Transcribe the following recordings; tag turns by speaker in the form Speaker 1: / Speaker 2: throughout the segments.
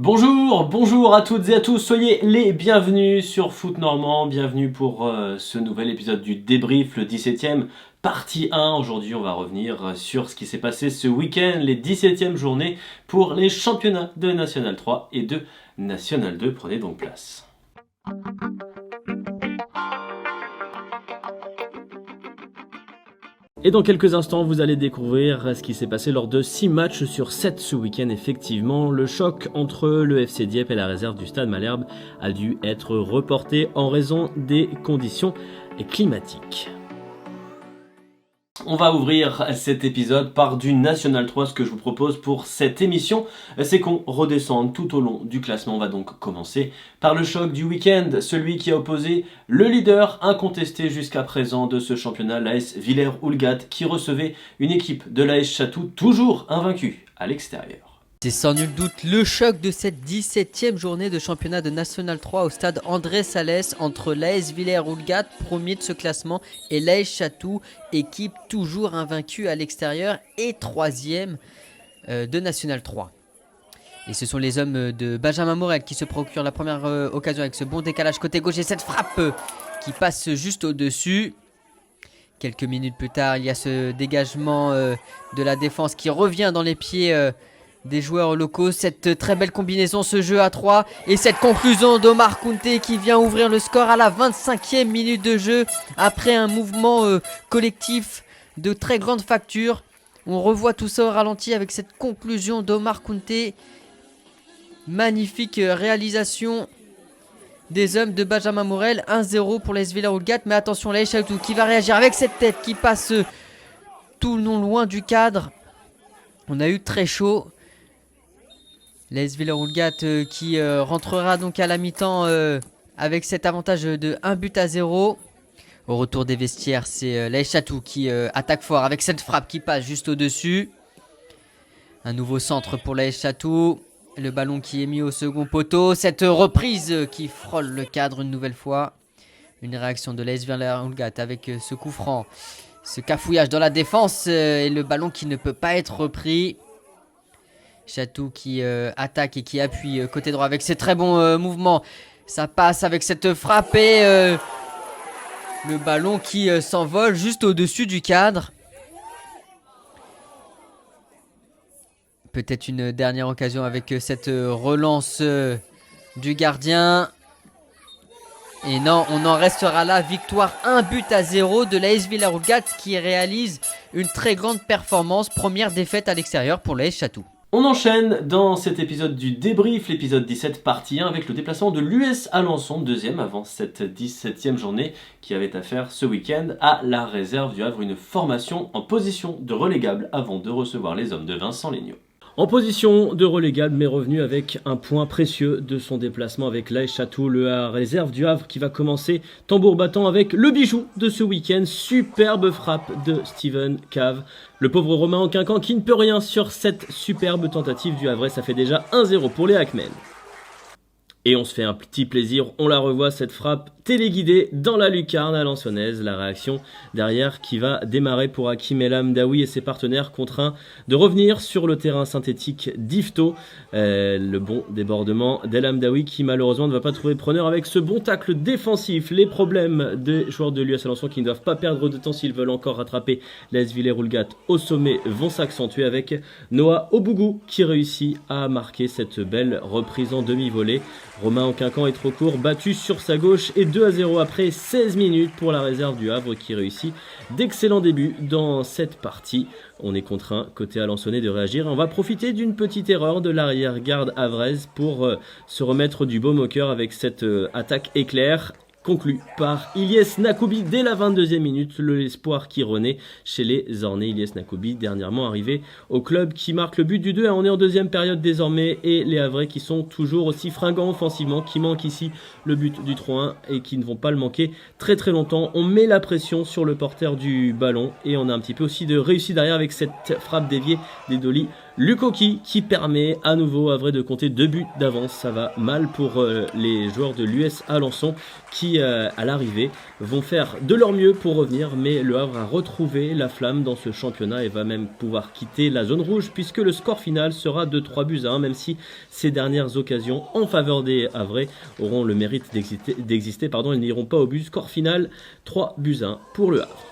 Speaker 1: Bonjour à toutes et à tous, soyez les bienvenus sur Foot Normand, bienvenue pour ce nouvel épisode du débrief, le 17e, partie 1. Aujourd'hui on va revenir sur ce qui s'est passé ce week-end, les 17e journées pour les championnats de National 3 et de National 2, prenez donc place. Et dans quelques instants, vous allez découvrir ce qui s'est passé lors de 6 matchs sur 7 ce week-end. Effectivement, le choc entre le FC Dieppe et la réserve du Stade Malherbe a dû être reporté en raison des conditions climatiques. On va ouvrir cet épisode par du National 3. Ce que je vous propose pour cette émission, c'est qu'on redescende tout au long du classement. On va donc commencer par le choc du week-end, celui qui a opposé le leader incontesté jusqu'à présent de ce championnat, l'AS Villers-Houlgate, qui recevait une équipe de l'AS Chatou toujours invaincue à l'extérieur.
Speaker 2: C'est sans nul doute le choc de cette 17e journée de championnat de National 3 au stade André Salès entre l'AS Villers-Houlgate, premier de ce classement, et l'AS Chatou, équipe toujours invaincue à l'extérieur et troisième de National 3. Et ce sont les hommes de Benjamin Morel qui se procurent la première occasion avec ce bon décalage côté gauche et cette frappe qui passe juste au-dessus. Quelques minutes plus tard, il y a ce dégagement de la défense qui revient dans les pieds des joueurs locaux, cette très belle combinaison, ce jeu à 3 et cette conclusion d'Omar Kounté qui vient ouvrir le score à la 25e minute de jeu après un mouvement collectif de très grande facture. On revoit tout ça au ralenti avec cette conclusion d'Omar Kounté. Magnifique réalisation des hommes de Benjamin Morel, 1-0 pour l'AS Villers-Houlgate, mais attention l'AS Chatou qui va réagir avec cette tête qui passe tout le long loin du cadre. On a eu très chaud. L'AS Villers-Houlgate qui rentrera donc à la mi-temps avec cet avantage de 1-0. Au retour des vestiaires, c'est l'AS Chatou qui attaque fort avec cette frappe qui passe juste au-dessus. Un nouveau centre pour l'AS Chatou. Le ballon qui est mis au second poteau. Cette reprise qui frôle le cadre une nouvelle fois. Une réaction de l'AS Villers-Houlgate avec ce coup franc. Ce cafouillage dans la défense et le ballon qui ne peut pas être repris. Chatou qui attaque et qui appuie côté droit avec ses très bons mouvements. Ça passe avec cette frappe et le ballon qui s'envole juste au-dessus du cadre. Peut-être une dernière occasion avec cette relance du gardien. Et non, on en restera là. Victoire 1-0 de l'AS Villers-Houlgate qui réalise une très grande performance. Première défaite à l'extérieur pour l'AS Chatou.
Speaker 1: On enchaîne dans cet épisode du débrief, l'épisode 17 partie 1, avec le déplacement de l'US Alençon, deuxième avant cette 17e journée qui avait à faire ce week-end à la réserve du Havre, une formation en position de relégable avant de recevoir les hommes de Vincent Legnaud. En position de relégable, mais revenu avec un point précieux de son déplacement avec l'AS Chatou, la réserve du Havre qui va commencer tambour battant avec le bijou de ce week-end. Superbe frappe de Steven Cave. Le pauvre Romain Anquincan qui ne peut rien sur cette superbe tentative du Havre. Ça fait déjà 1-0 pour les Hackmen. Et on se fait un petit plaisir, on la revoit cette frappe téléguidée dans la lucarne alençonnaise. La réaction derrière qui va démarrer pour Hakim El Hamdaoui et ses partenaires contraints de revenir sur le terrain synthétique d'Yvetot. Le bon débordement d'El Hamdaoui qui malheureusement ne va pas trouver preneur avec ce bon tacle défensif. Les problèmes des joueurs de l'US Alençon qui ne doivent pas perdre de temps s'ils veulent encore rattraper l'AS Villers-Houlgate au sommet vont s'accentuer avec Noah Obougou qui réussit à marquer cette belle reprise en demi-volée. Romain Anquincan est trop court, battu sur sa gauche et 2-0 après 16 minutes pour la réserve du Havre qui réussit d'excellents débuts dans cette partie. On est contraint côté alençonnais de réagir. On va profiter d'une petite erreur de l'arrière-garde havraise pour se remettre du baume au cœur avec cette attaque éclair. Conclu par Ilyes Nakoubi dès la 22e minute, l'espoir qui renaît chez les Ornais. Ilyes Nakoubi, dernièrement arrivé au club, qui marque le but du 2. On est en deuxième période désormais et les Havrais qui sont toujours aussi fringants offensivement, qui manquent ici le but du 3-1 et qui ne vont pas le manquer très très longtemps. On met la pression sur le porteur du ballon et on a un petit peu aussi de réussite derrière avec cette frappe déviée d'Edoli Lukoki qui permet à nouveau à vrai de compter 2 buts d'avance. Ça va mal pour les joueurs de l'US Alençon qui à l'arrivée vont faire de leur mieux pour revenir, mais le Havre a retrouvé la flamme dans ce championnat et va même pouvoir quitter la zone rouge puisque le score final sera de 3-1, même si ces dernières occasions en faveur des Havrais auront le mérite d'exister, ils n'iront pas au but. Score final 3-1 pour le Havre.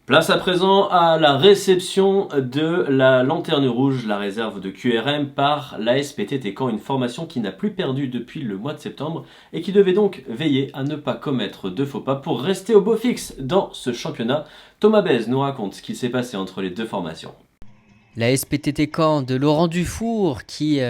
Speaker 1: Place à présent à la réception de la Lanterne Rouge, la réserve de QRM par l'ASPTT Caen, une formation qui n'a plus perdu depuis le mois de septembre et qui devait donc veiller à ne pas commettre de faux pas pour rester au beau fixe dans ce championnat. Thomas Bèze nous raconte ce qui s'est passé entre les deux formations.
Speaker 2: La SPTT Caen de Laurent Dufour qui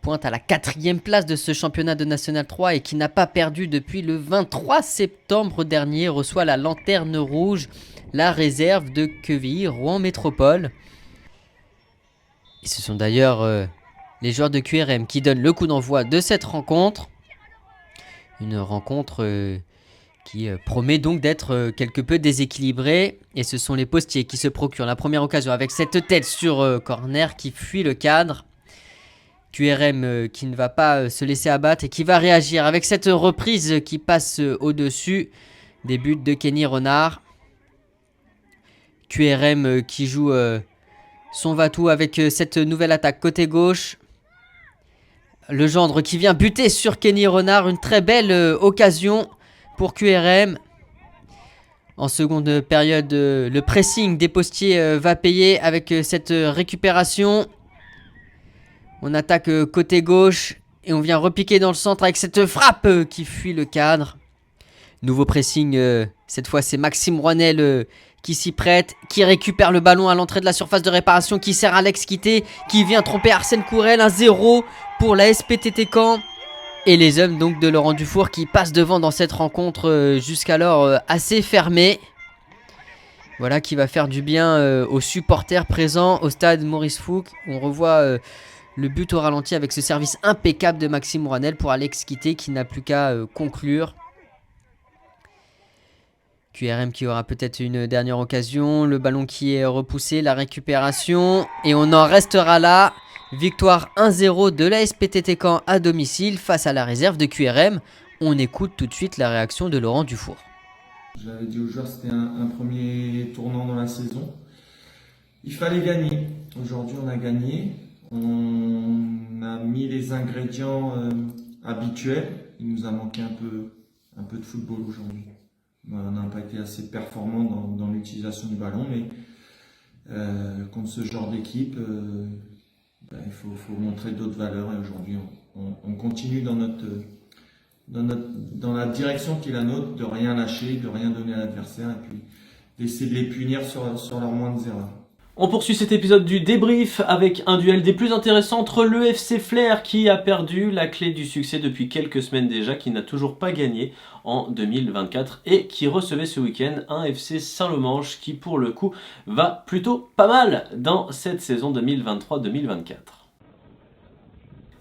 Speaker 2: pointe à la 4e place de ce championnat de National 3 et qui n'a pas perdu depuis le 23 septembre dernier reçoit la Lanterne Rouge, la réserve de Quevilly Rouen Métropole. Et ce sont d'ailleurs les joueurs de QRM qui donnent le coup d'envoi de cette rencontre. Une rencontre qui promet donc d'être quelque peu déséquilibrée. Et ce sont les postiers qui se procurent la première occasion avec cette tête sur corner qui fuit le cadre. QRM qui ne va pas se laisser abattre et qui va réagir avec cette reprise qui passe au-dessus des buts de Kenny Renard. QRM qui joue son va-tout avec cette nouvelle attaque côté gauche. Le gendre qui vient buter sur Kenny Renard. Une très belle occasion pour QRM. En seconde période, le pressing des postiers va payer avec cette récupération. On attaque côté gauche et on vient repiquer dans le centre avec cette frappe qui fuit le cadre. Nouveau pressing, cette fois c'est Maxime Rouanel qui s'y prête, qui récupère le ballon à l'entrée de la surface de réparation, qui sert Alex Quitté, qui vient tromper Arsène Courel, 1-0 pour la SPTT Caen. Et les hommes donc de Laurent Dufour qui passent devant dans cette rencontre jusqu'alors assez fermée. Voilà qui va faire du bien aux supporters présents au stade Maurice Fouque. On revoit le but au ralenti avec ce service impeccable de Maxime Rouanel pour Alex Quitté qui n'a plus qu'à conclure. QRM qui aura peut-être une dernière occasion. Le ballon qui est repoussé, la récupération. Et on en restera là. Victoire 1-0 de la SPTT Caen à domicile face à la réserve de QRM. On écoute tout de suite la réaction de Laurent Dufour.
Speaker 3: J'avais dit aux joueurs que c'était un premier tournant dans la saison. Il fallait gagner. Aujourd'hui, on a gagné. On a mis les ingrédients habituels. Il nous a manqué un peu de football aujourd'hui. On n'a pas été assez performant dans l'utilisation du ballon, mais contre ce genre d'équipe, il faut montrer d'autres valeurs. Et aujourd'hui, on continue dans la direction qui est la nôtre, de rien lâcher, de rien donner à l'adversaire, et puis d'essayer de les punir sur leurs moindres erreurs.
Speaker 1: On poursuit cet épisode du débrief avec un duel des plus intéressants entre le FC Flers qui a perdu la clé du succès depuis quelques semaines déjà, qui n'a toujours pas gagné en 2024 et qui recevait ce week-end un FC Saint-Lomange qui pour le coup va plutôt pas mal dans cette saison 2023-2024.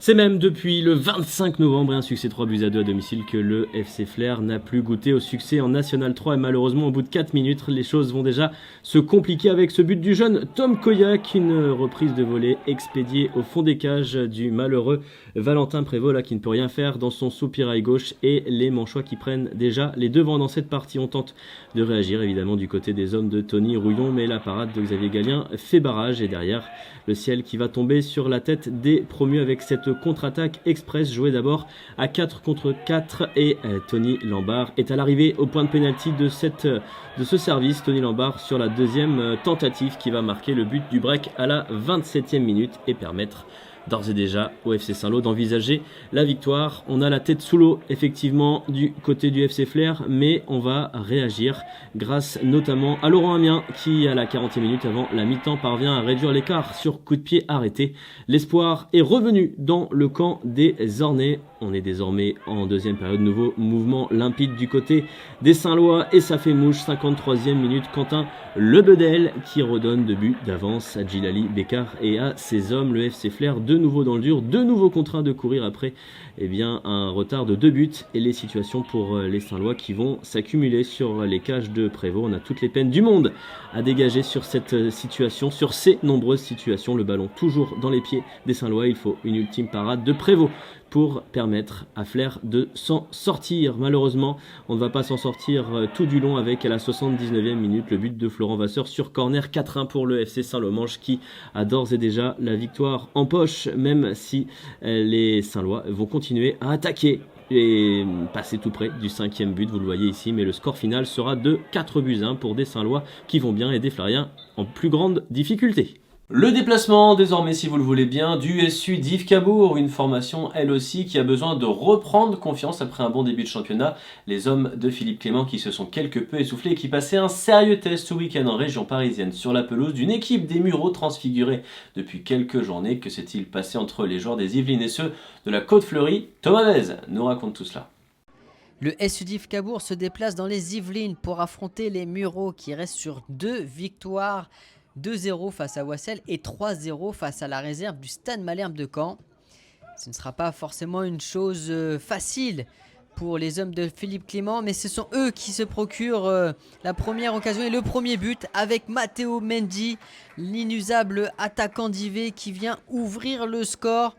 Speaker 1: C'est même depuis le 25 novembre et un succès 3-2 à domicile que le FC Flers n'a plus goûté au succès en National 3 et malheureusement au bout de 4 minutes les choses vont déjà se compliquer avec ce but du jeune Tom Koyak, une reprise de volée expédiée au fond des cages du malheureux Valentin Prévost qui ne peut rien faire dans son soupirail gauche et les Manchois qui prennent déjà les devants dans cette partie. On tente de réagir évidemment du côté des hommes de Tony Rouillon mais la parade de Xavier Gallien fait barrage et derrière le ciel qui va tomber sur la tête des promus avec cette contre-attaque express jouée d'abord à 4 contre 4 et Tony Lambard est à l'arrivée au point de pénalty de ce service. Tony Lambard sur la deuxième tentative qui va marquer le but du break à la 27e minute et permettre d'ores et déjà au FC Saint-Lô d'envisager la victoire. On a la tête sous l'eau effectivement du côté du FC Flers, mais on va réagir grâce notamment à Laurent Amiens qui à la 40e minute avant la mi-temps parvient à réduire l'écart sur coup de pied arrêté. L'espoir est revenu dans le camp des Ornais. On est désormais en deuxième période, nouveau mouvement limpide du côté des Saint-Lois et ça fait mouche. 53e minute, Quentin Lebedel qui redonne 2 buts d'avance à Djilali Bekar et à ses hommes. Le FC Flers de nouveau dans le dur, de nouveau contraints de courir après un retard de 2 buts et les situations pour les Saint-Lois qui vont s'accumuler sur les cages de Prévost. On a toutes les peines du monde à dégager sur cette situation, sur ces nombreuses situations. Le ballon toujours dans les pieds des Saint-Lois, il faut une ultime parade de Prévost pour permettre à Flers de s'en sortir. Malheureusement, on ne va pas s'en sortir tout du long avec à la 79e minute le but de Florent Vasseur sur corner, 4-1 pour le FC Saint-Lomange qui a d'ores et déjà la victoire en poche, même si les Saint-Lois vont continuer à attaquer et passer tout près du 5e but, vous le voyez ici, mais le score final sera de 4-1 pour des Saint-Lois qui vont bien et des Flériens en plus grande difficulté. Le déplacement, désormais si vous le voulez bien, du SU d'Yves Cabourg, une formation elle aussi qui a besoin de reprendre confiance après un bon début de championnat. Les hommes de Philippe Clément qui se sont quelque peu essoufflés et qui passaient un sérieux test ce week-end en région parisienne sur la pelouse d'une équipe des Mureaux transfigurée depuis quelques journées. Que s'est-il passé entre les joueurs des Yvelines et ceux de la Côte-Fleurie? Thomas Vez nous raconte tout cela.
Speaker 2: Le SU d'Yves Cabourg se déplace dans les Yvelines pour affronter les Mureaux qui restent sur 2 victoires. 2-0 face à Wassel et 3-0 face à la réserve du Stade Malherbe de Caen. Ce ne sera pas forcément une chose facile pour les hommes de Philippe Clément, mais ce sont eux qui se procurent la première occasion et le premier but avec Matteo Mendy, l'inusable attaquant d'Yves qui vient ouvrir le score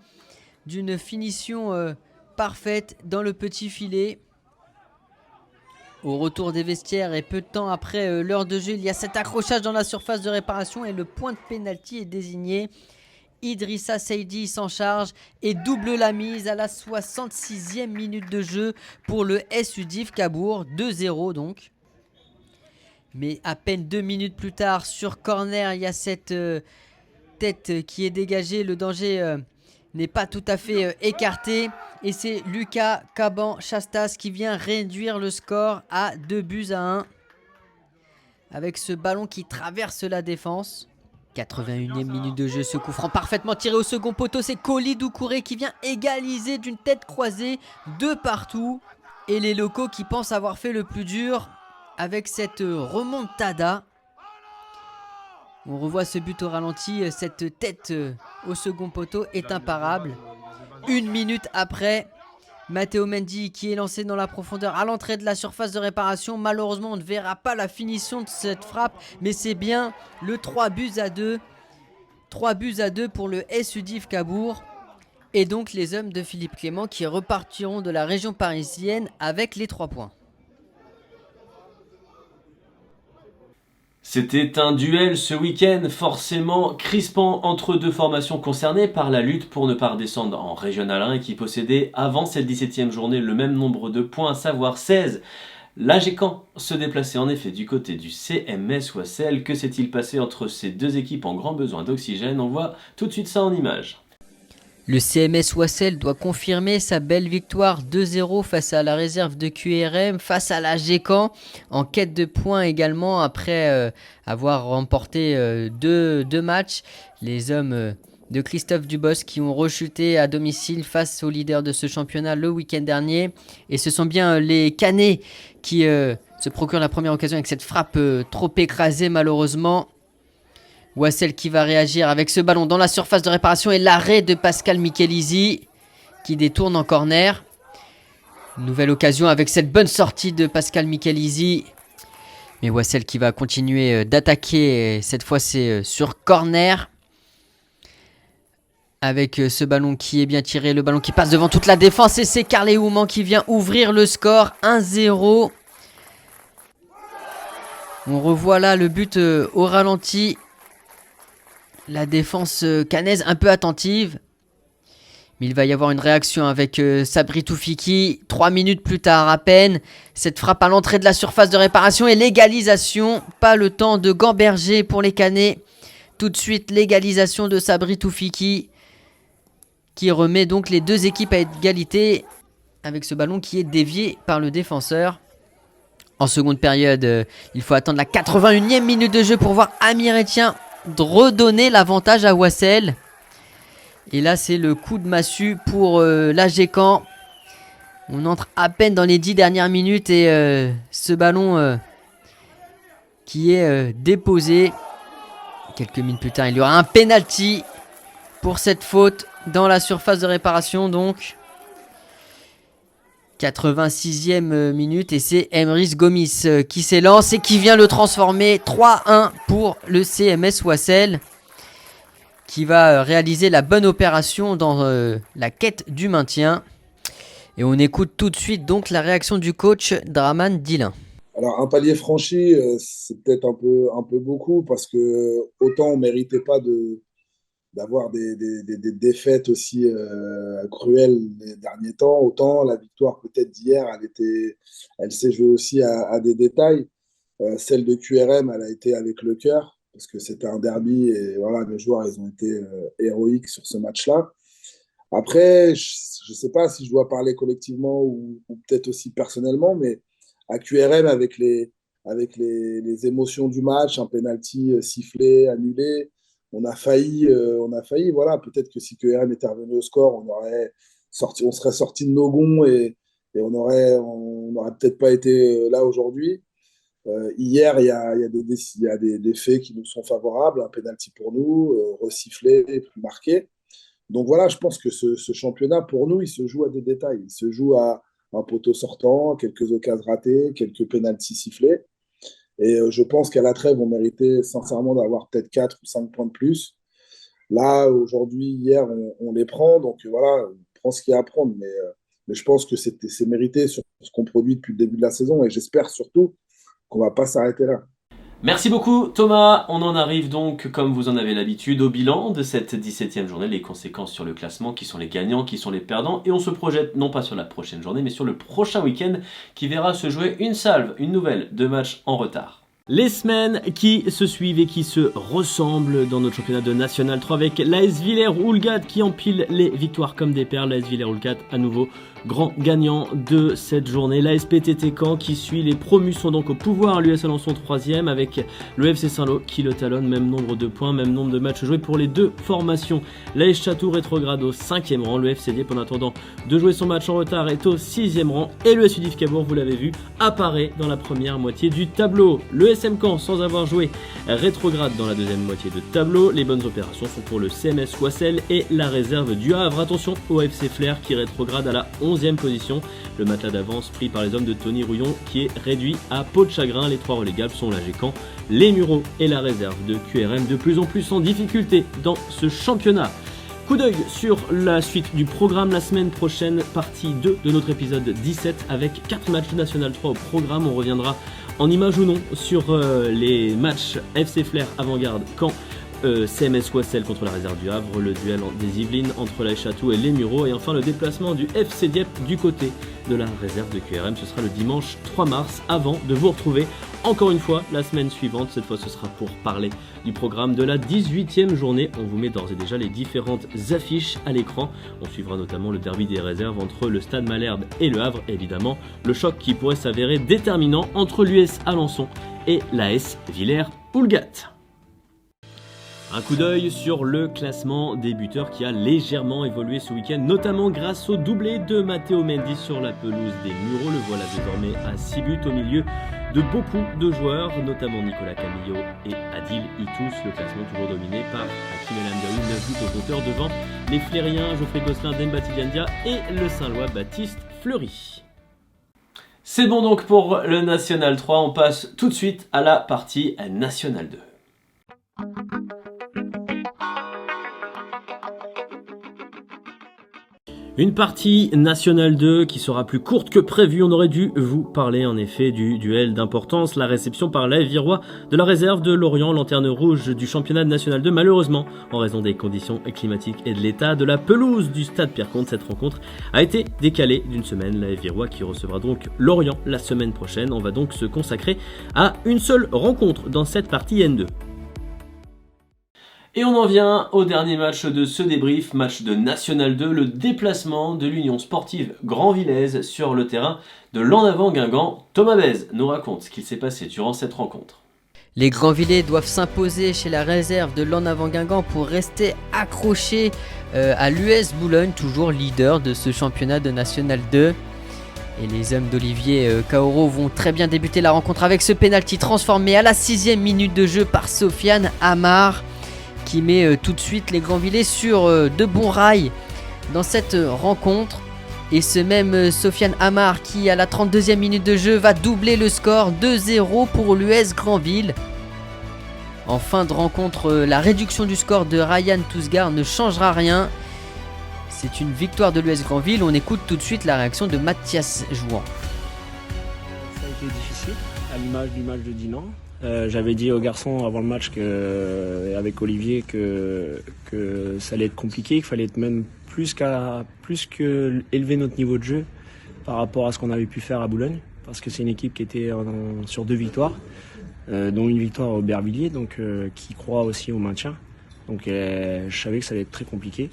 Speaker 2: d'une finition parfaite dans le petit filet. Au retour des vestiaires et peu de temps après l'heure de jeu, il y a cet accrochage dans la surface de réparation et le point de pénalty est désigné. Idrissa Seydi s'en charge et double la mise à la 66e minute de jeu pour le SU d'Yves Cabourg, 2-0 donc. Mais à peine 2 minutes plus tard, sur corner, il y a cette tête qui est dégagée, le danger n'est pas tout à fait écarté et c'est Lucas Caban-Chastas qui vient réduire le score à 2-1 avec ce ballon qui traverse la défense. 81e minute de jeu, ce coup franc parfaitement tiré au second poteau, c'est Koli Doucouré qui vient égaliser d'une tête croisée de partout et les locaux qui pensent avoir fait le plus dur avec cette remontada. On revoit ce but au ralenti, cette tête au second poteau est imparable. 1 minute après, Matteo Mendy qui est lancé dans la profondeur à l'entrée de la surface de réparation. Malheureusement, on ne verra pas la finition de cette frappe, mais c'est bien le 3-2. 3-2 pour le SU d'Yves Cabourg. Et donc les hommes de Philippe Clément qui repartiront de la région parisienne avec les 3 points.
Speaker 1: C'était un duel ce week-end forcément crispant entre deux formations concernées par la lutte pour ne pas redescendre en Régional 1 et qui possédait avant cette 17e journée le même nombre de points, à savoir 16. L'AG-Caen se déplaçait en effet du côté du CMS Wassel. Que s'est-il passé entre ces deux équipes en grand besoin d'oxygène? On voit tout de suite ça en images.
Speaker 2: Le CMS Wassel doit confirmer sa belle victoire 2-0 face à la réserve de QRM, face à la Caen, en quête de points également après avoir remporté deux matchs. Les hommes de Christophe Dubos qui ont rechuté à domicile face aux leaders de ce championnat le week-end dernier. Et ce sont bien les Canets qui se procurent la première occasion avec cette frappe trop écrasée malheureusement. Wassel qui va réagir avec ce ballon dans la surface de réparation et l'arrêt de Pascal Michelisi qui détourne en corner. Nouvelle occasion avec cette bonne sortie de Pascal Michelisi. Mais Wassel qui va continuer d'attaquer, cette fois c'est sur corner. Avec ce ballon qui est bien tiré, le ballon qui passe devant toute la défense et c'est Carlet Ouman qui vient ouvrir le score 1-0. On revoit là le but au ralenti. La défense canaise un peu attentive. Mais il va y avoir une réaction avec Sabri Toufiki. 3 minutes plus tard à peine. Cette frappe à l'entrée de la surface de réparation et l'égalisation. Pas le temps de gamberger pour les Canets. Tout de suite l'égalisation de Sabri Toufiki. Qui remet donc les deux équipes à égalité. Avec ce ballon qui est dévié par le défenseur. En seconde période, il faut attendre la 81e minute de jeu pour voir Amir Etienne de redonner l'avantage à Wassel. Et là c'est le coup de massue pour l'AG Caen. On entre à peine dans les 10 dernières minutes et ce ballon qui est déposé. Quelques minutes plus tard il y aura un penalty pour cette faute dans la surface de réparation donc. 86e minute et c'est Emrys Gomis qui s'élance et qui vient le transformer. 3-1 pour le CMS Wassel qui va réaliser la bonne opération dans la quête du maintien. Et on écoute tout de suite donc la réaction du coach Draman Dillin.
Speaker 4: Alors un palier franchi, c'est peut-être un peu beaucoup parce que autant on méritait pas d'avoir des défaites aussi cruelles les derniers temps, autant la victoire peut-être d'hier, elle s'est jouée aussi à des détails. Celle de QRM, elle a été avec le cœur, parce que c'était un derby, et voilà, les joueurs, ils ont été héroïques sur ce match-là. Après, je ne sais pas si je dois parler collectivement ou peut-être aussi personnellement, mais à QRM, avec les émotions du match, un penalty sifflé, annulé, on a failli, voilà, peut-être que si QRM était revenu au score, on serait sorti de nos gonds et on n'aurait peut-être pas été là aujourd'hui. Hier, il y a des faits qui nous sont favorables, un penalty pour nous, resifflé, plus marqué. Donc voilà, je pense que ce championnat, pour nous, il se joue à des détails. Il se joue à un poteau sortant, quelques occasions ratées, quelques penaltys sifflés. Et je pense qu'à la trêve, on méritait sincèrement d'avoir peut-être 4 ou 5 points de plus. Là, aujourd'hui, hier, on les prend. Donc voilà, on prend ce qu'il y a à prendre. Mais je pense que c'est mérité sur ce qu'on produit depuis le début de la saison. Et j'espère surtout qu'on ne va pas s'arrêter là.
Speaker 1: Merci beaucoup Thomas, on en arrive donc comme vous en avez l'habitude au bilan de cette 17e journée, les conséquences sur le classement, qui sont les gagnants, qui sont les perdants, et on se projette non pas sur la prochaine journée mais sur le prochain week-end qui verra se jouer une nouvelle de matchs en retard. Les semaines qui se suivent et qui se ressemblent dans notre championnat de National 3 avec l'AS Villers-Houlgate qui empile les victoires comme des perles. L'AS Villers-Houlgate à nouveau grand gagnant de cette journée. L'AS PTT Caen qui suit les promus sont donc au pouvoir. L'US Alençon 3e avec le FC Saint-Lô qui le talonne. Même nombre de points, même nombre de matchs joués pour les deux formations. L'AS Château rétrograde au 5e rang. Le FC Dieppe en attendant de jouer son match en retard est au 6e rang. Et le SUDIF Cabourg, vous l'avez vu, apparaît dans la première moitié du tableau. Le SM Caen sans avoir joué rétrograde dans la deuxième moitié de tableau. Les bonnes opérations sont pour le CMS Wassel et la réserve du Havre. Attention au FC Flair qui rétrograde à la 11e position. Le matelas d'avance pris par les hommes de Tony Rouillon qui est réduit à peau de chagrin. Les trois relégables sont l'AG Caen, les Mureaux et la réserve de QRM, de plus en plus en difficulté dans ce championnat. Coup d'œil sur la suite du programme la semaine prochaine, partie 2 de notre épisode 17 avec 4 matchs de National 3 au programme. On reviendra en image ou non sur les matchs FC Flair Avant-Garde Caen, CMS Wassel contre la réserve du Havre, le duel des Yvelines entre la Château et les Mureaux, et enfin le déplacement du FC Dieppe du côté de la réserve de QRM. Ce sera le dimanche 3 mars avant de vous retrouver encore une fois la semaine suivante. Cette fois ce sera pour parler du programme de la 18e journée. On vous met d'ores et déjà les différentes affiches à l'écran. On suivra notamment le derby des réserves entre le Stade Malherbe et le Havre, et évidemment le choc qui pourrait s'avérer déterminant entre l'US Alençon et l'AS Villers-Houlgate. Un coup d'œil sur le classement des buteurs qui a légèrement évolué ce week-end, notamment grâce au doublé de Matteo Mendy sur la pelouse des Mureaux. Le voilà désormais à 6 buts au milieu de beaucoup de joueurs, notamment Nicolas Camillo et Adil Itous. Le classement toujours dominé par Hakim El Amdaoui, 9 buts au compteur devant les Flériens Geoffrey Gosselin, Demba Tidiandia et le Saint-Lois Baptiste Fleury. C'est bon donc pour le National 3, on passe tout de suite à la partie National 2. Une partie National 2 qui sera plus courte que prévu. On aurait dû vous parler en effet du duel d'importance, la réception par l'AF Virois de la réserve de Lorient, lanterne rouge du championnat de National 2. Malheureusement, en raison des conditions climatiques et de l'état de la pelouse du stade Pierre-Comte, cette rencontre a été décalée d'une semaine. L'AF Virois qui recevra donc Lorient la semaine prochaine. On va donc se consacrer à une seule rencontre dans cette partie N2. Et on en vient au dernier match de ce débrief, match de National 2, le déplacement de l'Union Sportive Grand-Villaise sur le terrain de l'En Avant Guingamp. Thomas Bèze nous raconte ce qu'il s'est passé durant cette rencontre.
Speaker 2: Les Grands-Villais doivent s'imposer chez la réserve de l'En Avant Guingamp pour rester accrochés à l'US Boulogne, toujours leader de ce championnat de National 2. Et les hommes d'Olivier Kaoro vont très bien débuter la rencontre avec ce pénalty transformé à la 6e minute de jeu par Sofiane Amar, qui met tout de suite les Grandvillais sur de bons rails dans cette rencontre. Et ce même Sofiane Amar qui à la 32e minute de jeu va doubler le score 2-0 pour l'US Grandville. En fin de rencontre, la réduction du score de Ryan Tousgar ne changera rien. C'est une victoire de l'US Grandville. On écoute tout de suite la réaction de Mathias Jouan.
Speaker 5: Ça a été difficile, à l'image du match de Dinan. J'avais dit aux garçons avant le match avec Olivier que ça allait être compliqué, qu'il fallait même plus que élever notre niveau de jeu par rapport à ce qu'on avait pu faire à Boulogne, parce que c'est une équipe qui était sur 2 victoires, dont une victoire au Aubervilliers, donc qui croit aussi au maintien. Donc je savais que ça allait être très compliqué.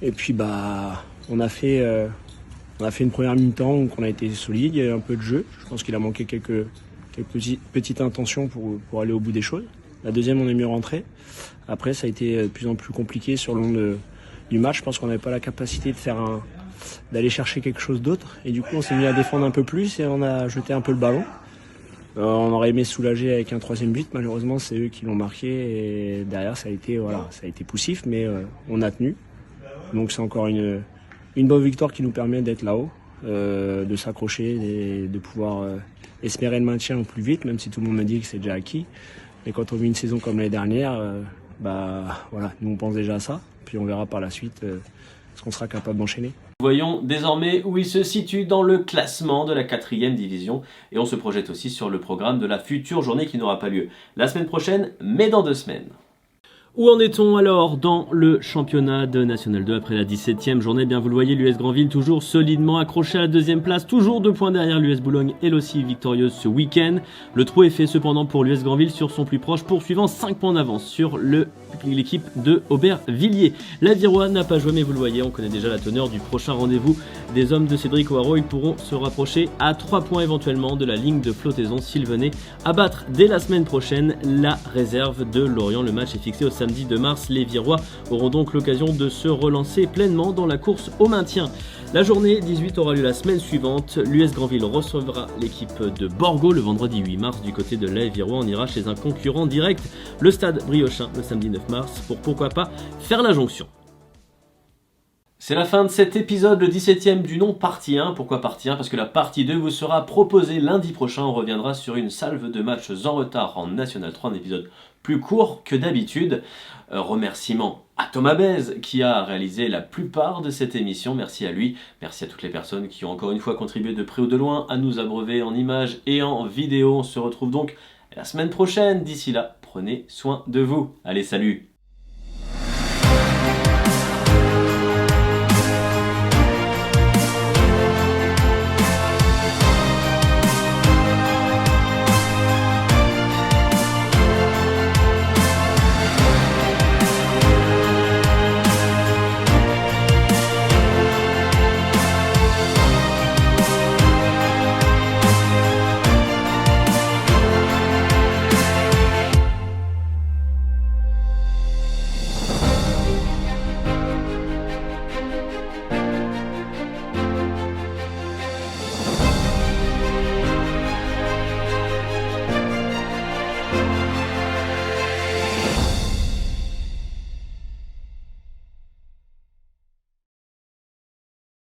Speaker 5: Et puis on a fait une première mi-temps où on a été solide, il y a eu un peu de jeu. Je pense qu'il a manqué quelques petites intentions pour aller au bout des choses. La deuxième, on est mieux rentré. Après, ça a été de plus en plus compliqué sur le long du match. Je pense qu'on n'avait pas la capacité d'aller chercher quelque chose d'autre. Et du coup, on s'est mis à défendre un peu plus et on a jeté un peu le ballon. On aurait aimé se soulager avec un 3e but. Malheureusement, c'est eux qui l'ont marqué. Et derrière, ça a été poussif, mais on a tenu. Donc c'est encore une bonne victoire qui nous permet d'être là-haut, de s'accrocher et de pouvoir espérer le maintien au plus vite, même si tout le monde me dit que c'est déjà acquis. Mais quand on vit une saison comme l'année dernière, nous on pense déjà à ça. Puis on verra par la suite ce qu'on sera capable d'enchaîner.
Speaker 1: Voyons désormais où il se situe dans le classement de la 4e division et on se projette aussi sur le programme de la future journée qui n'aura pas lieu la semaine prochaine, mais dans 2 semaines. Où en est-on alors dans le championnat de National 2 après la 17e journée? Bien vous le voyez, l'US Grandville toujours solidement accroché à la 2e place, toujours 2 points derrière l'US Boulogne, elle aussi victorieuse ce week-end. Le trou est fait cependant pour l'US Grandville sur son plus proche, poursuivant 5 points d'avance sur l'équipe de Aubervilliers. La Virois n'a pas joué, mais vous le voyez, on connaît déjà la teneur du prochain rendez-vous des hommes de Cédric O'Haraud. Ils pourront se rapprocher à 3 points éventuellement de la ligne de flottaison s'ils venaient à battre dès la semaine prochaine la réserve de Lorient. Le match est fixé au samedi 2 mars. Les Virois auront donc l'occasion de se relancer pleinement dans la course au maintien. La journée 18 aura lieu la semaine suivante. L'US Grandville recevra l'équipe de Borgo le vendredi 8 mars. Du côté de l'AS Virois, on ira chez un concurrent direct, le Stade Briochin, le samedi 9 mars, pour pourquoi pas faire la jonction. C'est la fin de cet épisode, le 17e du nom partie 1. Pourquoi partie 1? Parce que la partie 2 vous sera proposée lundi prochain. On reviendra sur une salve de matchs en retard en National 3, un épisode plus court que d'habitude. Remerciements à Thomas Bèze qui a réalisé la plupart de cette émission. Merci à lui, merci à toutes les personnes qui ont encore une fois contribué de près ou de loin à nous abreuver en images et en vidéo. On se retrouve donc la semaine prochaine. D'ici là, prenez soin de vous. Allez, salut!